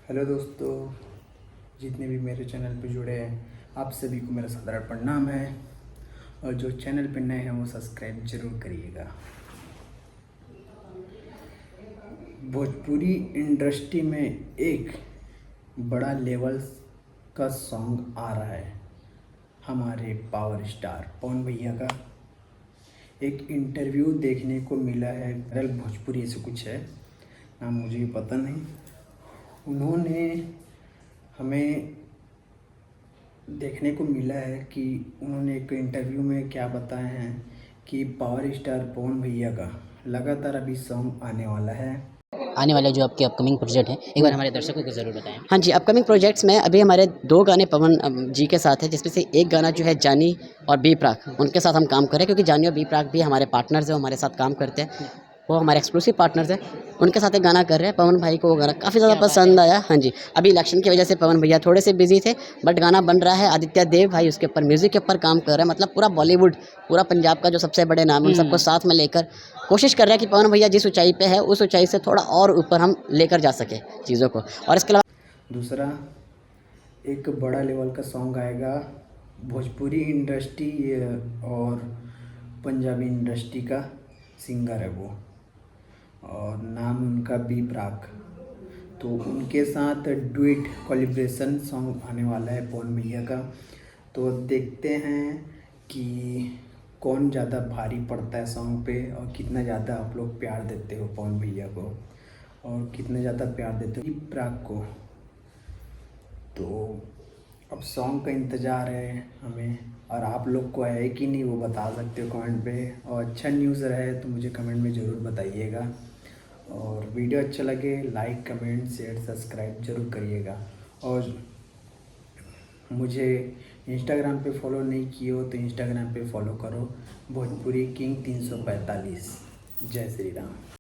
Hello दोस्तों, जितने भी मेरे चैनल पे जुड़े हैं आप सभी को मेरा सादर प्रणाम है। और जो चैनल पे नए हैं वो सब्सक्राइब जरूर करिएगा। भोजपुरी इंडस्ट्री में एक बड़ा लेवल का सॉन्ग आ रहा है। हमारे पावर स्टार पवन भैया का एक इंटरव्यू देखने को मिला है। वायरल भोजपुरी ऐसे कुछ है, नाम मुझे भी पता नहीं। उन्होंने हमें देखने को मिला है कि उन्होंने एक इंटरव्यू में क्या बताए हैं कि पावर स्टार पवन भैया का लगातार अभी सॉन्ग आने वाला है। आने वाले जो आपके अपकमिंग प्रोजेक्ट हैं एक बार हमारे दर्शकों को ज़रूर बताएं। हाँ जी, अपकमिंग प्रोजेक्ट्स में अभी हमारे 2 गाने पवन जी के साथ हैं, जिसमें से एक गाना जो है जानी और बी प्राक, उनके साथ हम काम कर रहे हैं, क्योंकि जानी और बी प्राक भी हमारे पार्टनर्स हैं, वो हमारे साथ काम करते हैं, वो हमारे एक्सक्लूसिव पार्टनर्स हैं। उनके साथ एक गाना कर रहे हैं। पवन भाई को वो गाना काफ़ी ज़्यादा पसंद आया। हाँ जी, अभी इलेक्शन की वजह से पवन भैया थोड़े से बिजी थे, बट गाना बन रहा है। आदित्य देव भाई उसके ऊपर म्यूज़िक के ऊपर काम कर रहे हैं। मतलब पूरा बॉलीवुड, पूरा पंजाब का जो सबसे बड़े नाम है उन सबको साथ में लेकर कोशिश कर रहे हैं कि पवन भैया जिस ऊंचाई पे है उस ऊंचाई से थोड़ा और ऊपर हम लेकर जा सके चीज़ों को। और इसके अलावा दूसरा, एक बड़ा लेवल का सॉन्ग आएगा। भोजपुरी इंडस्ट्री और पंजाबी इंडस्ट्री का सिंगर है वो, और नाम उनका बी प्राक। तो उनके साथ डुएट कोलैबोरेशन सॉन्ग आने वाला है पवन भैया का। तो देखते हैं कि कौन ज़्यादा भारी पड़ता है सॉन्ग पे, और कितना ज़्यादा आप लोग प्यार देते हो पवन भैया को, और कितना ज़्यादा प्यार देते हो बी प्राक को। तो अब सॉन्ग का इंतज़ार है हमें, और आप लोग को है कि नहीं वो बता सकते हो कमेंट पे। और अच्छा न्यूज़ रहे तो मुझे कमेंट में ज़रूर बताइएगा। और वीडियो अच्छा लगे लाइक कमेंट शेयर सब्सक्राइब जरूर करिएगा। और मुझे इंस्टाग्राम पे फॉलो नहीं किए हो तो इंस्टाग्राम पे फॉलो करो, भोजपुरी किंग 345। जय श्री राम।